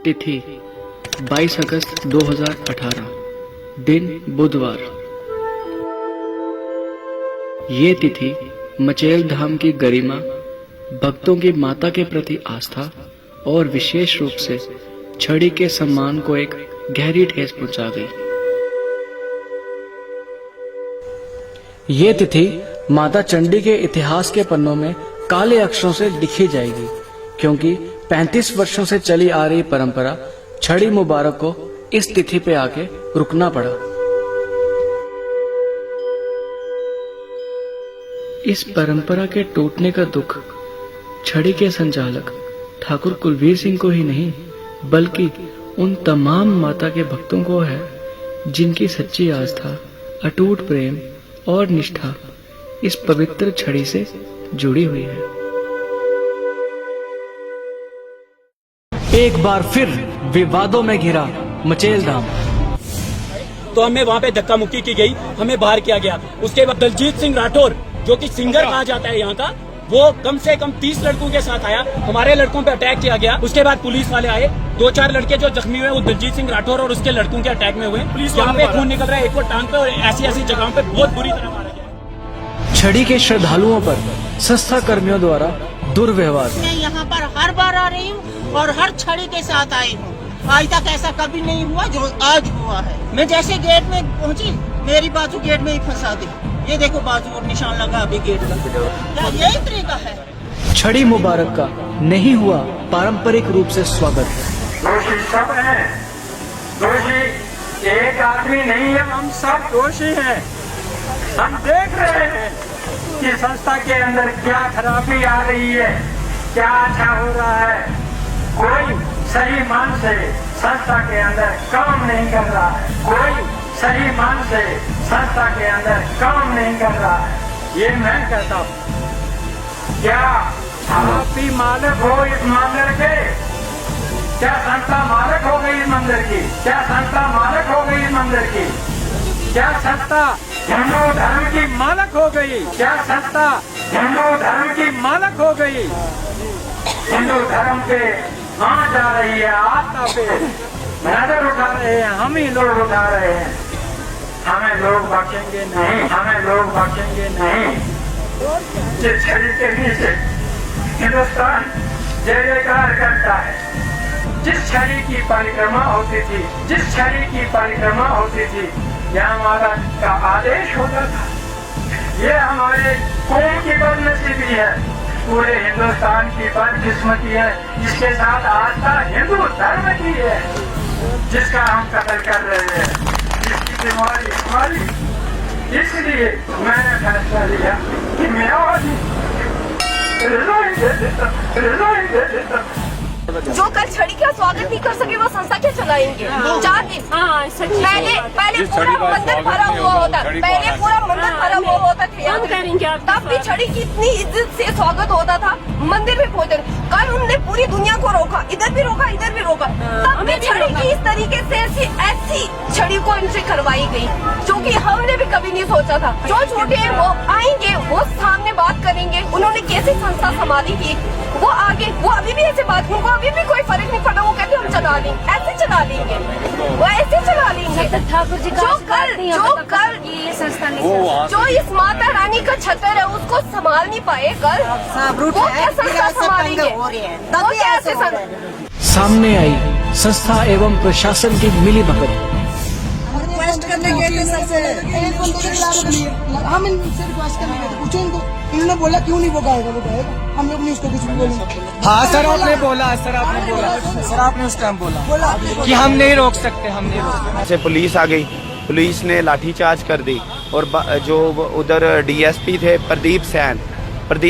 तिथि 22 अगस्त 2018, दिन बुधवार। ये तिथि मचेल धाम की गरिमा, भक्तों की माता के प्रति आस्था और विशेष रूप से छड़ी के सम्मान को एक गहरी ठेस पहुंचा गई। ये तिथि माता चंडी के इतिहास के पन्नों में काले अक्षरों से लिखी जाएगी, क्योंकि 35 वर्षों से चली आ रही परंपरा छड़ी मुबारक को इस तिथि पे आके रुकना पड़ा। इस परंपरा के टूटने का दुख छड़ी के संचालक ठाकुर कुलवीर सिंह को ही नहीं, बल्कि उन तमाम माता के भक्तों को है जिनकी सच्ची आस्था, अटूट प्रेम और निष्ठा इस पवित्र छड़ी से जुड़ी हुई है। एक बार फिर विवादों में घिरा मचेल धाम। तो हमें वहाँ पे धक्का मुक्की की गई, हमें बाहर किया गया। उसके बाद दलजीत सिंह राठौर, जो कि सिंगर कहा जाता है यहाँ का, वो कम से कम 30 लड़कों के साथ आया, हमारे लड़कों पे अटैक किया गया। उसके बाद पुलिस वाले आए, 2-4 लड़के जो जख्मी हुए वो दलजीत सिंह राठौर और उसके लड़कों के अटैक में हुए। पुलिस यहाँ पे खून निकल रहा है, एक वो टांग पे और ऐसी जगहों पे बहुत बुरी तरह मारा गया। छड़ी के श्रद्धालुओं पर संस्था कर्मियों द्वारा दुर्व्यवहार। मैं यहाँ पर हर बार आ रही हूँ और हर छड़ी के साथ आई हूँ। आज तक ऐसा कभी नहीं हुआ जो आज हुआ है। मैं जैसे गेट में पहुँची, मेरी बाजू गेट में ही फंसा दी। ये देखो बाजू और निशान लगा अभी गेट का। क्या यही तरीका है? छड़ी मुबारक का नहीं हुआ पारंपरिक रूप से स्वागत। दोषी सब हैं, दोषी एक आदमी नहीं है, हम सब दोषी हैं। हम देख रहे हैं कि संस्था के अंदर क्या खराबी आ रही है, क्या अच्छा हो रहा है। कोई सही मन से संस्था के अंदर काम नहीं कर रहा है, कोई सही मन से संस्था के अंदर काम नहीं कर रहा है। ये मैं कहता हूँ, क्या आप भी मालिक हो इस मंदिर के? क्या संस्था मालिक हो गई इस मंदिर की? क्या संस्था मालिक हो गई इस मंदिर की? क्या संस्था हिंदू धर्म की मालिक हो गई? क्या संस्था हिंदू धर्म की मालिक हो गई? हिंदू धर्म पे हाथ जा रही है, आस्था पे नजर उठा रहे हैं, हम ही लोग उठा रहे हैं। हमें लोग बख्शेंगे नहीं, हमें लोग बख्शेंगे नहीं। जिस छड़ी के नीचे हिंदुस्तान जय जयकार करता है, जिस छड़ी की परिक्रमा होती थी, जिस छड़ी की परिक्रमा होती थी, यह माता का आदेश होता था। ये हमारे कौम की बदनसीबी है, पूरे हिंदुस्तान की बदकिस्मती है, जिसके साथ आस्था हिंदू धर्म की है, जिसका हम कत्ल कर रहे हैं, जिसकी बीमारी हमारी। इसलिए मैंने फैसला लिया कि मैं रिजाइन दे देता। जो कल छड़ी का स्वागत नहीं कर सके वो संस्था क्या चलाएंगे? पहले पूरा मंदिर भरा हुआ होता, पहले पूरा मंदिर भरा हुआ होता था, तब भी छड़ी की इतनी इज्जत से स्वागत होता था, मंदिर में पहुंचे। कल उन्होंने पूरी दुनिया को रोका, इधर भी रोका, इधर भी रोका, तब भी छड़ी की इस तरीके से ऐसी छड़ी को इनसे करवाई गई, जो कि हमने भी कभी नहीं सोचा था। जो छोटे हैं वो आएंगे, वो सामने बात करेंगे, उन्होंने कैसे संस्था संभाली थी, वो आगे, वो अभी भी ऐसे बात, उनको अभी भी कोई फर्क नहीं पड़ा। वो कहते हम चला लेंगे, ऐसे चला लेंगे, वो ऐसे चला लेंगे। ठाकुर जी जो इस माता रानी का छतर है उसको संभाल नहीं पाए कल, वो क्या संस्था संभालेंगे? वो कैसे सामने आई संस्था एवं प्रशासन की मिली भगत। रिक्वेस्ट करने के लिए हम इनसे रिक्वेस्ट करने गए थे, पूछो इनको, इन्होंने बोला क्यों नहीं वो गाएगा, हम लोग नहीं उसको कुछ बोले। हाँ सर आपने बोला, सर आपने उस टाइम बोला कि हम नहीं रोक सकते, हम नहीं रोक सकते। पुलिस आ गई, पुलिस ने लाठीचार्ज कर दी और जो उधर डीएसपी थे प्रदीप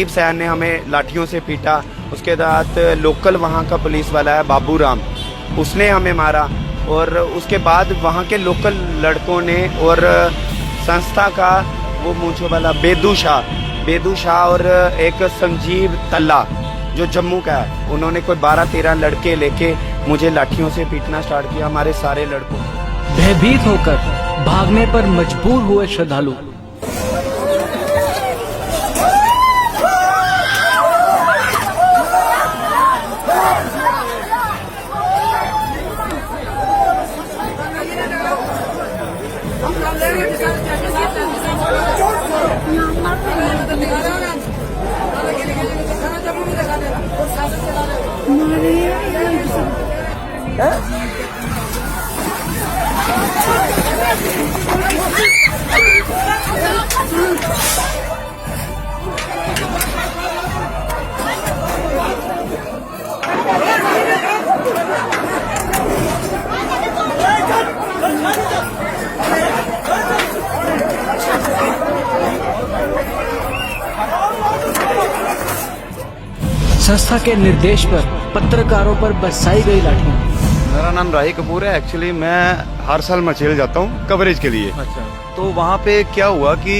सैन ने हमें लाठियों से पीटा। उसके बाद लोकल वहाँ का पुलिस वाला है बाबू राम, उसने हमें मारा। और उसके बाद वहाँ के लोकल लड़कों ने और संस्था का वो मूंछों वाला बेदू शाह और एक संजीव तल्ला जो जम्मू का है, उन्होंने कोई 12-13 लड़के लेके मुझे लाठियों से पीटना स्टार्ट किया, हमारे सारे लड़कों। भयभीत होकर भागने पर मजबूर हुए श्रद्धालु। संस्था के निर्देश पर पत्रकारों पर बरसाई गई लाठियां। मेरा नाम राही कपूर है। एक्चुअली मैं हर साल मचेल जाता हूँ कवरेज के लिए। अच्छा। तो वहाँ पे क्या हुआ कि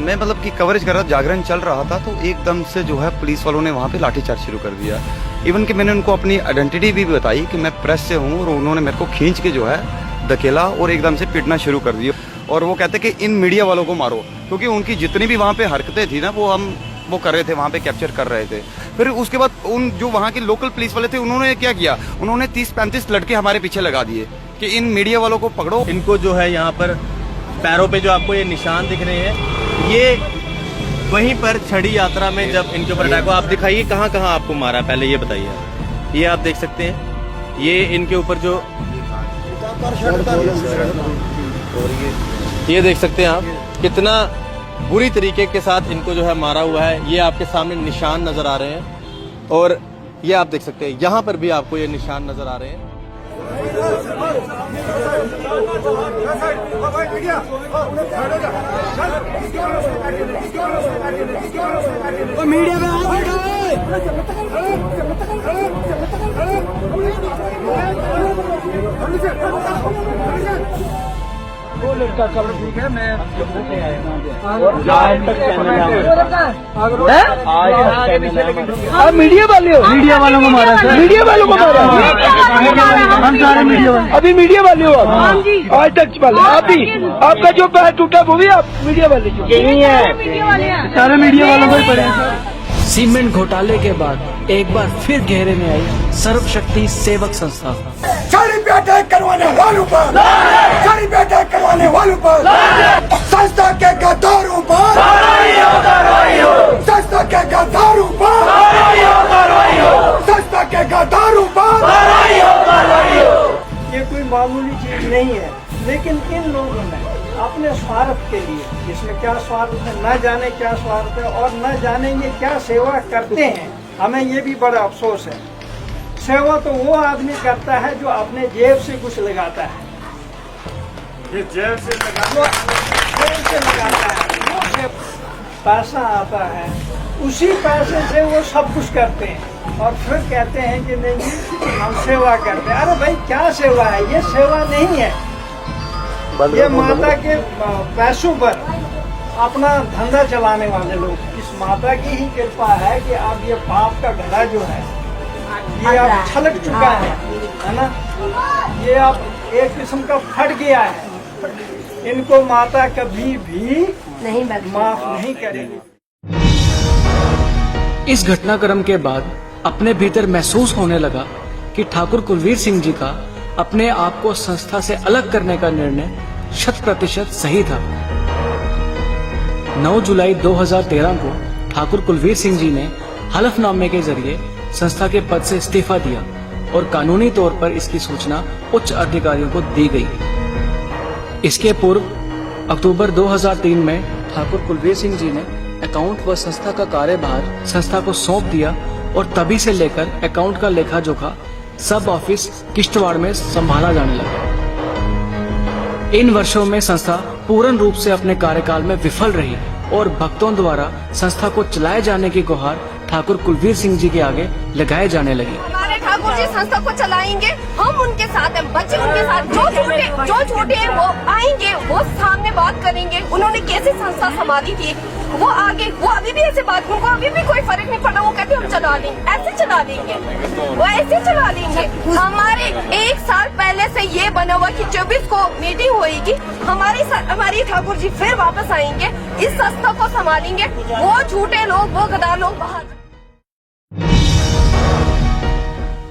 मैं मतलब कि कवरेज कर रहा, जागरण चल रहा था, तो एकदम से जो है पुलिस वालों ने वहाँ पे लाठीचार्ज शुरू कर दिया। इवन कि मैंने उनको अपनी आइडेंटिटी भी बताई कि मैं प्रेस से हूँ, और उन्होंने मेरे को खींच के जो है धकेला और एकदम से पीटना शुरू कर दिया। और वो कहते कि इन मीडिया वालों को मारो, क्योंकि उनकी जितनी भी वहाँ पे हरकतें थी ना वो कर रहे थे, वहाँ पे कैप्चर कर रहे थे। फिर उसके बाद उन जो वहाँ के लोकल पुलिस वाले थे उन्होंने क्या किया, उन्होंने 30-35 लड़के हमारे पीछे लगा दिए कि इन मीडिया वालों को पकड़ो। इनको जो है यहाँ पर पैरों पे जो आपको ये निशान दिख रहे हैं, ये वहीं पर छड़ी यात्रा में जब इनके ऊपर अटैक हुआ। आप दिखाइए कहाँ कहाँ आपको मारा, पहले ये बताइए। ये आप देख सकते हैं, ये इनके ऊपर जो ये देख सकते हैं आप कितना बुरी तरीके के साथ इनको जो है मारा हुआ है। ये आपके सामने निशान नजर आ रहे हैं, और ये आप देख सकते हैं यहाँ पर भी आपको ये निशान नजर आ रहे हैं। मीडिया में वो लड़का चलो ठीक है, मैं आप मीडिया वाले हो? मीडिया वालों को मारा सर, मीडिया वालों को मारा। हम सारे मीडिया वाले, अभी मीडिया वाले हो आप? आज तक वाले आप भी, आपका जो पैर टूटा वो भी आप मीडिया वाले यही है, सारे मीडिया वालों को ही पड़े हैं। सीमेंट घोटाले के बाद एक बार फिर घेरे में आई सर्वशक्ति सेवक संस्था। छड़ी पे अटैक करवाने वालों पर, छड़ी पे अटैक करवाने वालों पर, संस्था के गद्दारों पर, संस्था के गद्दारों पर, संस्था के गद्दारों पर। ये कोई मामूली चीज नहीं है, लेकिन इन लोगों ने अपने स्वार्थ के लिए, इसमें क्या स्वार्थ है न जाने, क्या स्वार्थ है और न जाने ये क्या सेवा करते हैं। हमें ये भी बड़ा अफसोस है। सेवा तो वो आदमी करता है जो अपने जेब से कुछ लगाता है, ये जेब से लगाता है, पैसा आता है, उसी पैसे से वो सब कुछ करते हैं और फिर कहते हैं कि नहीं हम सेवा करते हैं। अरे भाई क्या सेवा है, ये सेवा नहीं है। ये माता के पैसों पर अपना धंधा चलाने वाले लोग। इस माता की ही कृपा है कि अब ये पाप का घड़ा जो है ये अब छलक चुका है ना, ये अब एक किस्म का फट गया है। इनको माता कभी भी नहीं माफ नहीं करेगी। इस घटनाक्रम के बाद अपने भीतर महसूस होने लगा कि ठाकुर कुलवीर सिंह जी का अपने आप को संस्था से अलग करने का निर्णय 100% सही था। 9 जुलाई 2013 को ठाकुर कुलवीर सिंह जी ने हलफनामे के जरिए संस्था के पद से इस्तीफा दिया और कानूनी तौर पर इसकी सूचना उच्च अधिकारियों को दी गई। इसके पूर्व अक्टूबर 2003 में ठाकुर कुलवीर सिंह जी ने अकाउंट व संस्था का कार्यभार संस्था को सौंप दिया और तभी से लेकर अकाउंट का लेखा जोखा सब ऑफिस किश्तवाड़ में संभाला जाने लगा। इन वर्षों में संस्था पूर्ण रूप से अपने कार्यकाल में विफल रही और भक्तों द्वारा संस्था को चलाए जाने की गुहार ठाकुर कुलवीर सिंह जी के आगे लगाए जाने लगी। हमारे ठाकुर जी संस्था को चलाएंगे, हम उनके साथ हैं, बच्चे उनके साथ, जो छोटे हैं वो आएंगे, वो सामने बात करेंगे। उन्होंने कैसे संस्था संभाली थी, वो आगे, वो अभी भी ऐसे बात, उनको अभी भी कोई फर्क नहीं पड़ा। वो कहते हम चला लेंगे, ऐसे चला लेंगे, वो ऐसे चला लेंगे। हमारे 1 साल पहले से ये बना हुआ कि 24 को मीटिंग होगी, हमारी ठाकुर जी फिर वापस आएंगे, इस संस्था को संभालेंगे। वो झूठे लोग, वो गद्दार लोग बाहर।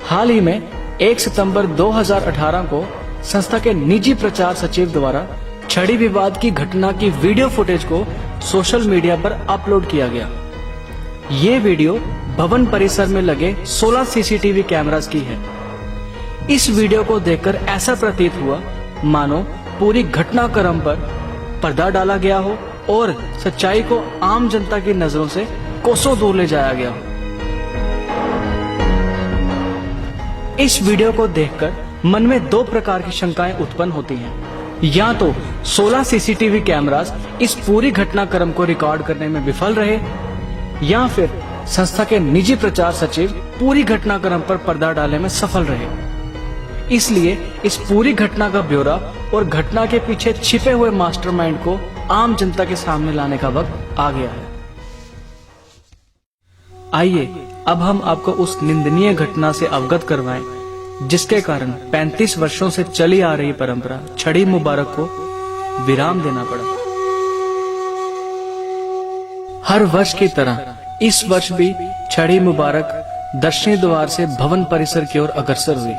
हाल ही में 1 सितंबर 2018 को संस्था के निजी प्रचार सचिव द्वारा छड़ी विवाद की घटना की वीडियो फुटेज को सोशल मीडिया पर अपलोड किया गया। ये वीडियो भवन परिसर में लगे 16 सीसीटीवी कैमरास की है। इस वीडियो को देखकर ऐसा प्रतीत हुआ मानो पूरी घटनाक्रम पर पर्दा डाला गया हो और सच्चाई को आम जनता की नजरों से कोसों दूर ले जाया गया हो। इस वीडियो को देखकर मन में दो प्रकार की शंकाएं उत्पन्न होती हैं। या तो 16 सीसीटीवी कैमरास इस पूरी घटनाक्रम को रिकॉर्ड करने में विफल रहे, या फिर संस्था के निजी प्रचार सचिव पूरी घटनाक्रम पर पर्दा डालने में सफल रहे। इसलिए इस पूरी घटना का ब्यौरा और घटना के पीछे छिपे हुए मास्टरमाइंड को आम जनता के सामने लाने का वक्त आ गया है। आइए अब हम आपको उस निंदनीय घटना से अवगत करवाएं जिसके कारण 35 वर्षों से चली आ रही परंपरा छड़ी मुबारक को विराम देना पड़ा। हर वर्ष की तरह इस वर्ष भी छड़ी मुबारक दक्षिणी द्वार से भवन परिसर की ओर अग्रसर हुई।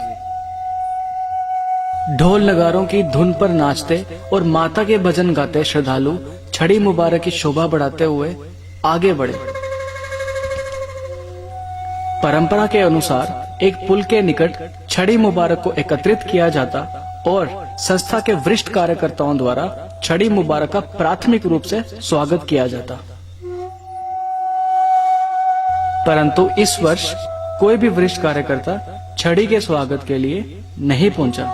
ढोल नगारों की धुन पर नाचते और माता के भजन गाते श्रद्धालु छड़ी मुबारक की शोभा बढ़ाते हुए आगे बढ़े। परंपरा के अनुसार एक पुल के निकट छड़ी मुबारक को एकत्रित किया जाता और संस्था के वरिष्ठ कार्यकर्ताओं द्वारा छड़ी मुबारक का प्राथमिक रूप से स्वागत किया जाता। परंतु इस वर्ष कोई भी वरिष्ठ कार्यकर्ता छड़ी के स्वागत के लिए नहीं पहुंचा।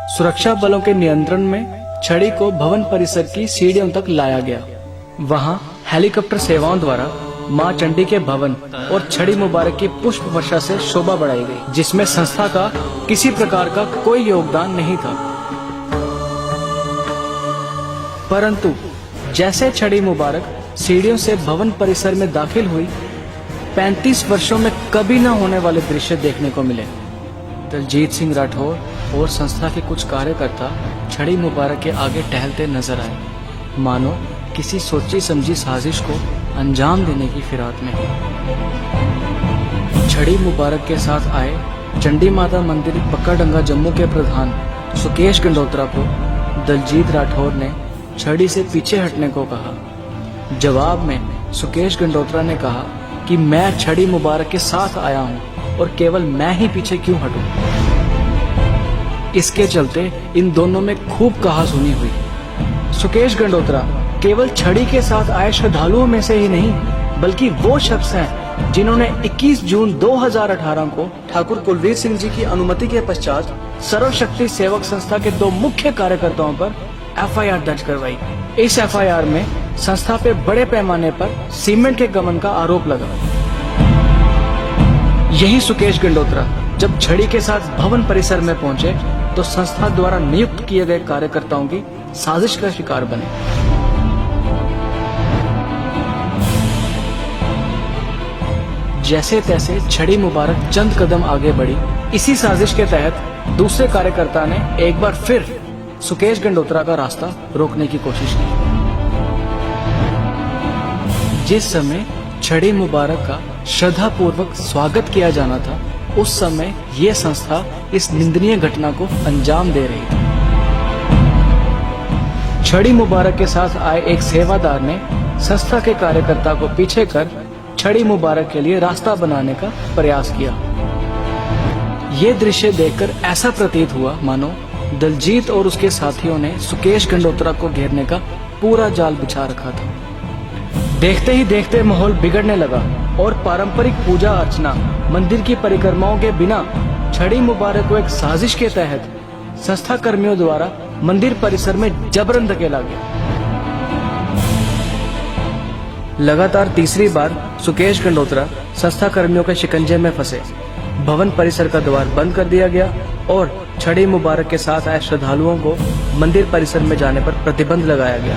सुरक्षा बलों के नियंत्रण में छड़ी को भवन परिसर की सीढ़ियों तक लाया गया। वहां हेलीकॉप्टर सेवाओं द्वारा मां चंडी के भवन और छड़ी मुबारक की पुष्प वर्षा से शोभा बढ़ाई गई, जिसमें संस्था का किसी प्रकार का कोई योगदान नहीं था। परंतु जैसे छड़ी मुबारक सीढ़ियों से भवन परिसर में दाखिल हुई, 35 वर्षों में कभी न होने वाले दृश्य देखने को मिले। दलजीत सिंह राठौर और संस्था के कुछ कार्यकर्ता छड़ी मुबारक के आगे टहलते नजर आए, मानो किसी सोची समझी साजिश को अंजाम देने की फिराक में। छड़ी मुबारक के साथ आए चंडी माता मंदिर पक्काडंगा जम्मू के प्रधान सुकेश गंडोत्रा को दलजीत राठौर ने छड़ी से पीछे हटने को कहा। जवाब में सुकेश गंडोत्रा ने कहा कि मैं छड़ी मुबारक के साथ आया हूं और केवल मैं ही पीछे क्यों हटूं। इसके चलते इन दोनों में खूब कहासुनी हुई। सुकेश गंडोत्रा केवल छड़ी के साथ आए श्रद्धालुओं में से ही नहीं, बल्कि वो शख्स हैं जिन्होंने 21 जून 2018 को ठाकुर कुलवीर सिंह जी की अनुमति के पश्चात सर्वशक्ति सेवक संस्था के 2 मुख्य कार्यकर्ताओं पर FIR दर्ज करवाई। इस FIR में संस्था पे बड़े पैमाने पर सीमेंट के गमन का आरोप लगा। यही सुकेश गंडोत्रा जब छड़ी के साथ भवन परिसर में पहुंचे तो संस्था द्वारा नियुक्त किए गए कार्यकर्ताओं की साजिश का शिकार बने। जैसे तैसे छड़ी मुबारक चंद कदम आगे बढ़ी। इसी साजिश के तहत दूसरे कार्यकर्ता ने एक बार फिर सुकेश गंडोत्रा का रास्ता रोकने की कोशिश की। जिस समय छड़ी मुबारक का श्रद्धा पूर्वक स्वागत किया जाना था, उस समय ये संस्था इस निंदनीय घटना को अंजाम दे रही थी। छड़ी मुबारक के साथ आए एक सेवादार ने संस्था के कार्यकर्ता को पीछे कर छड़ी मुबारक के लिए रास्ता बनाने का प्रयास किया। ये दृश्य देखकर ऐसा प्रतीत हुआ मानो दलजीत और उसके साथियों ने सुकेश गंडोत्रा को घेरने का पूरा जाल बिछा रखा था। देखते ही देखते माहौल बिगड़ने लगा और पारंपरिक पूजा अर्चना, मंदिर की परिक्रमाओं के बिना छड़ी मुबारक को एक साजिश के तहत संस्था कर्मियों द्वारा मंदिर परिसर में जबरन धकेला गया। लगातार तीसरी बार सुकेश गंडोत्रा संस्था कर्मियों के शिकंजे में फंसे। भवन परिसर का द्वार बंद कर दिया गया और छड़ी मुबारक के साथ आए श्रद्धालुओं को मंदिर परिसर में जाने पर प्रतिबंध लगाया गया।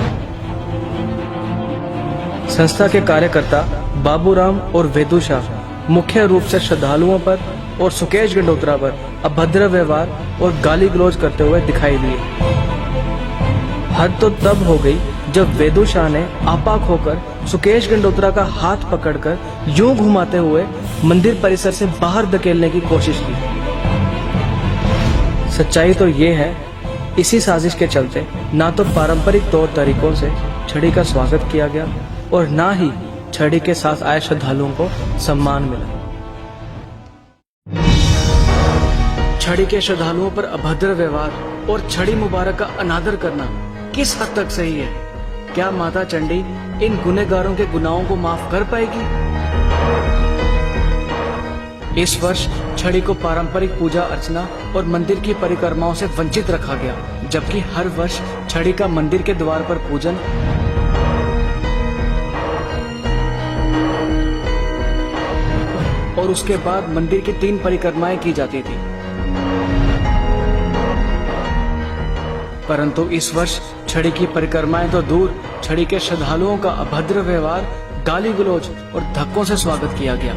संस्था के कार्यकर्ता बाबूराम और वेदुशाह मुख्य रूप से श्रद्धालुओं पर और सुकेश गंडोत्रा पर अभद्र व्यवहार और गाली गलौज करते हुए दिखाई दिए। हद तो तब हो गई जब वेदुशाह ने आपाक होकर सुकेश गंडोत्रा का हाथ पकड़कर यूं घुमाते हुए मंदिर परिसर से बाहर धकेलने की कोशिश की। सच्चाई तो ये है, इसी साजिश के चलते ना तो पारंपरिक तौर तरीकों से छड़ी का स्वागत किया गया और ना ही छड़ी के साथ आए श्रद्धालुओं को सम्मान मिला। छड़ी के श्रद्धालुओं पर अभद्र व्यवहार और छड़ी मुबारक का अनादर करना किस हद तक सही है? क्या माता चंडी इन गुनहगारों के गुनाहों को माफ कर पाएगी? इस वर्ष छड़ी को पारंपरिक पूजा अर्चना और मंदिर की परिक्रमाओं से वंचित रखा गया, जबकि हर वर्ष छड़ी का मंदिर के द्वार पर पूजन और उसके बाद मंदिर की 3 परिक्रमाएं की जाती थी। परंतु इस वर्ष छड़ी की परिक्रमाएं तो दूर, छड़ी के श्रद्धालुओं का अभद्र व्यवहार, गाली गलौज और धक्कों से स्वागत किया गया।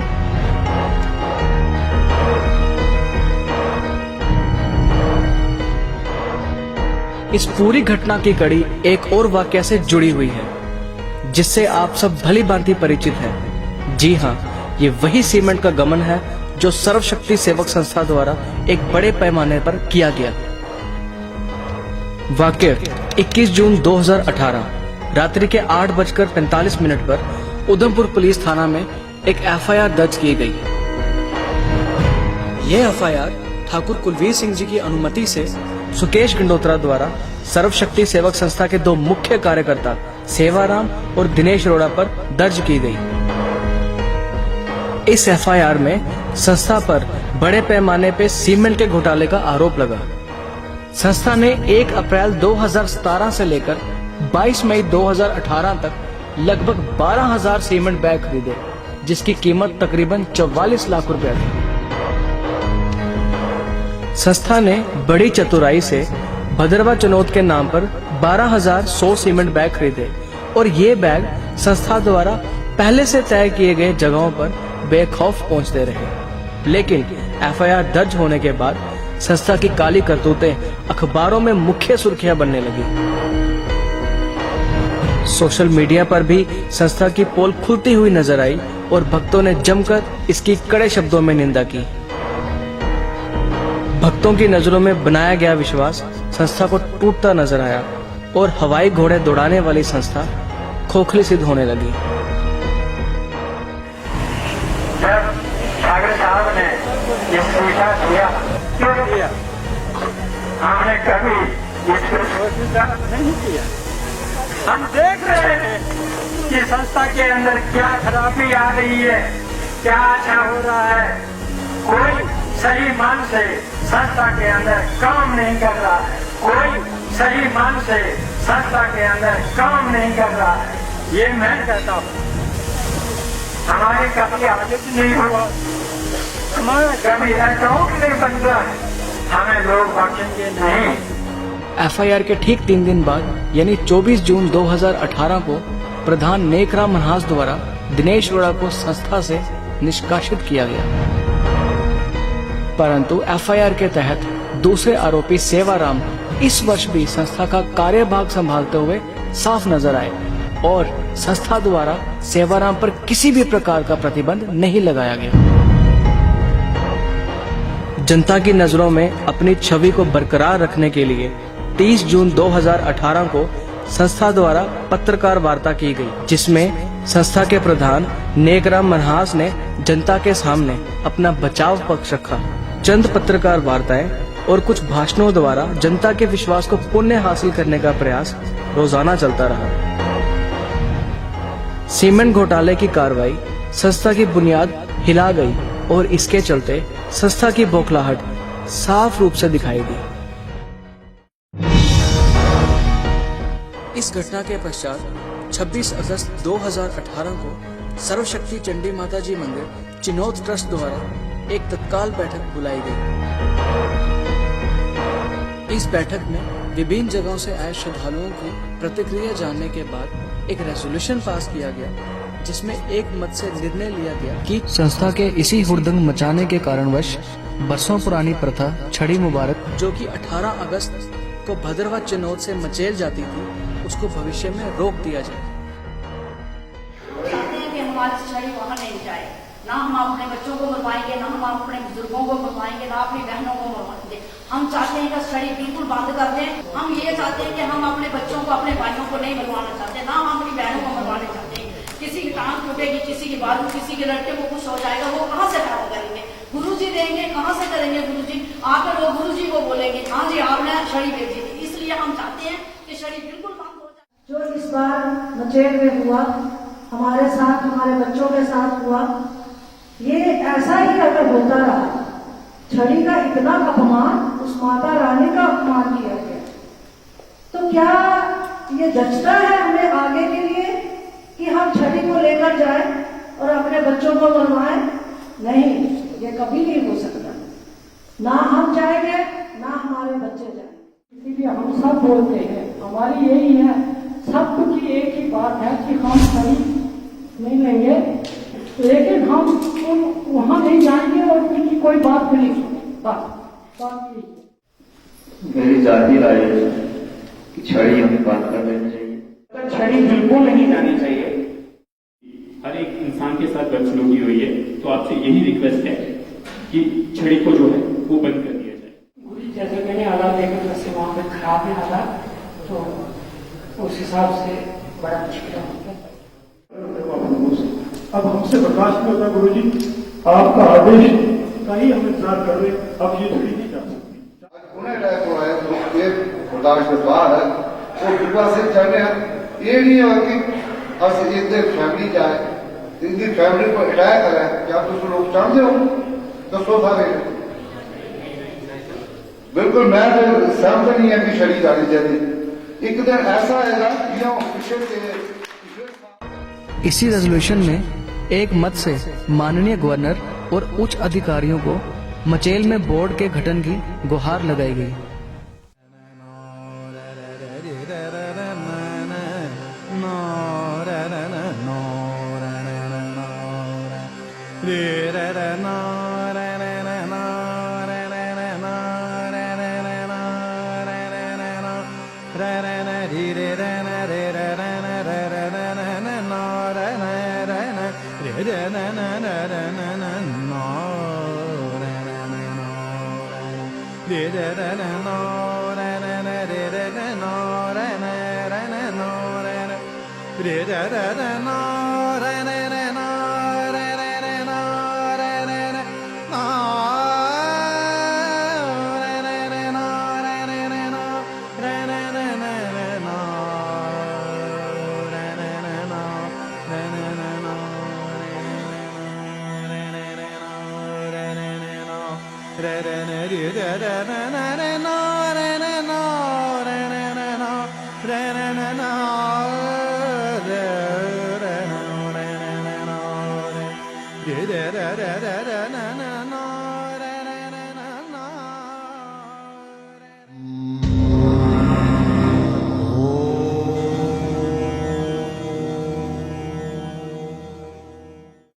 इस पूरी घटना की कड़ी एक और वाकया से जुड़ी हुई है, जिससे आप सब भली भांति परिचित हैं। जी हाँ, ये वही सीमेंट का गमन है जो सर्वशक्ति सेवक संस्था द्वारा एक बड़े पैमाने पर किया गया। वाकया 21 जून 2018 रात्रि के 8:45 पर उधमपुर पुलिस थाना में एक एफआईआर दर्ज की गई। यह एफआईआर ठाकुर कुलवीर सिंह जी की अनुमति से सुकेश गंडोत्रा द्वारा सर्वशक्ति सेवक संस्था के 2 मुख्य कार्यकर्ता सेवाराम और दिनेश अरोड़ा पर दर्ज की गई। इस एफआईआर में संस्था पर बड़े पैमाने पर सीमेंट के घोटाले का आरोप लगा। संस्था ने 1 अप्रैल 2017 से लेकर 22 मई 2018 तक लगभग 12,000 सीमेंट बैग खरीदे, जिसकी कीमत तकरीबन 44 लाख रुपया थी। संस्था ने बड़ी चतुराई से भद्रवा चनौत के नाम पर 12,100 सीमेंट बैग खरीदे और ये बैग संस्था द्वारा पहले से तय किए गए जगहों पर बेखौफ पहुंचते रहे। लेकिन एफआईआर दर्ज होने के बाद संस्था की काली करतूतें अखबारों में मुख्य सुर्खियां बनने लगी। सोशल मीडिया पर भी संस्था की पोल खुलती हुई नजर आई और भक्तों ने जमकर इसकी कड़े शब्दों में निंदा की। भक्तों की नजरों में बनाया गया विश्वास संस्था को टूटता नजर आया और हवाई घोड़े दौड़ाने वाली संस्था खोखली सिद्ध होने लगी। जब सागर साहब ने इस्तीफा दिया, क्यों दिया? हमने कभी इस पर सोचा नहीं किया। हम देख रहे हैं कि संस्था के अंदर क्या खराबी आ रही है, क्या अच्छा हो रहा है। कोई सही मन से संस्था के अंदर काम नहीं कर रहा है, कोई सही मन से संस्था के अंदर काम नहीं कर रहा है। ये मैं कहता हूँ, हमारे कभी आदत नहीं हुआ, हमारा कभी ऐसा नहीं बन रहा है, हमें लोग बख्शेंगे नहीं। एफआईआर के ठीक 3 दिन बाद यानी 24 जून 2018 को प्रधान नेकराम मनहास द्वारा दिनेश अरोड़ा को संस्था से निष्कासित किया गया। परंतु एफआईआर के तहत दूसरे आरोपी सेवाराम इस वर्ष भी संस्था का कार्यभाग संभालते हुए साफ नजर आए और संस्था द्वारा सेवाराम पर किसी भी प्रकार का प्रतिबंध नहीं लगाया गया। जनता की नजरों में अपनी छवि को बरकरार रखने के लिए 30 जून 2018 को संस्था द्वारा पत्रकार वार्ता की गई, जिसमें संस्था के प्रधान नेकराम मनहास ने जनता के सामने अपना बचाव पक्ष रखा। चंद पत्रकार वार्ताएं और कुछ भाषणों द्वारा जनता के विश्वास को पुनः हासिल करने का प्रयास रोजाना चलता रहा। सीमेंट घोटाले की कार्रवाई संस्था की बुनियाद हिला गई और इसके चलते संस्था की बौखलाहट साफ रूप से दिखाई दी। इस घटना के पश्चात 26 अगस्त 2018 को सर्वशक्ति चंडी माता जी मंदिर चिनौत ट्रस्ट द्वारा एक तत्काल बैठक बुलाई गई। इस बैठक में विभिन्न जगहों से आए श्रद्धालुओं की प्रतिक्रिया जानने के बाद एक रेजोल्यूशन पास किया गया, जिसमें एक मत से निर्णय लिया गया कि संस्था के इसी हुड़दंग मचाने के कारणवश बरसों पुरानी प्रथा छड़ी मुबारक, जो कि 18 अगस्त को भद्रवा चिनौत से मचेल जाती थी, उसको भविष्य में रोक दिया जाए। ना हम अपने बच्चों को मरवाएंगे, ना हम अपने बुजुर्गों को मरवाएंगे, ना अपनी बहनों को मरवाएंगे। हम चाहते हैं कि छड़ी बिल्कुल बंद कर दें। हम ये चाहते हैं कि हम अपने बच्चों को, अपने भाइयों को नहीं मरवाना चाहते, ना हम अपनी बहनों को मरवाना चाहते हैं। किसी की टांग टूटेगी, किसी की बालू, किसी के लड़के को कुछ हो जाएगा, वो कहाँ से खड़ा करेंगे? गुरु गुरुजी देंगे, कहाँ से करेंगे गुरुजी? आकर वो गुरुजी को बोलेंगे हाँ जी आपने छड़ी भेजी थी। इसलिए हम चाहते हैं कि छड़ी बिल्कुल बंद हो जाए। जो इस बार मचेल में हुआ, हमारे साथ, हमारे बच्चों के साथ हुआ, ये ऐसा ही अगर होता रहा, छड़ी का इतना अपमान, उस माता रानी का अपमान किया गया, तो क्या ये जचता है हमें आगे के लिए कि हम छड़ी को लेकर जाएं और अपने बच्चों को मरवाएं? नहीं, ये कभी नहीं हो सकता। ना हम जाएंगे, ना हमारे बच्चे जाएंगे। इसीलिए हम सब बोलते हैं, हमारी यही है, सबकी एक ही बात है कि हम छड़ी नहीं लेंगे, लेकिन हम वहाँ नहीं जाएंगे और उनकी कोई बात नहीं सुनेंगे। बात यही है। मेरी जाती राय है कि छड़ी हमें बंद कर देनी चाहिए। छड़ी बिल्कुल नहीं जानी चाहिए। हर एक इंसान के साथ बदसलूकी हुई है, तो आपसे यही रिक्वेस्ट है कि छड़ी को जो है वो बंद कर दिया जाए। गुरु जैसे मैंने हालात देखे, जैसे वहाँ पे खराब है हालात, तो उस हिसाब से बड़ा मुश्किल होता है। अब हमसे बर्दाश्त नहीं होता गुरु जी, आपका आदेश का ही हम इंतजार कर रहे हैं। अब ये छड़ी नहीं जा सकती। उन्हें रहते हैं तो ये बर्दाश्त के बाहर है, वो बिल्कुल से चाहते हैं ये नहीं है कि अस इतने फैमिली जाए, इतनी फैमिली को अटैक करें, क्या तुम लोग चाहते हो? दसो सारे बिल्कुल मैं तो सहमत नहीं है कि छड़ी जानी चाहिए। एक दिन ऐसा आएगा या पिछले इसी रेजोल्यूशन में एक मत से माननीय गवर्नर और उच्च अधिकारियों को मचेल में बोर्ड के गठन की गुहार लगाई गई। na na na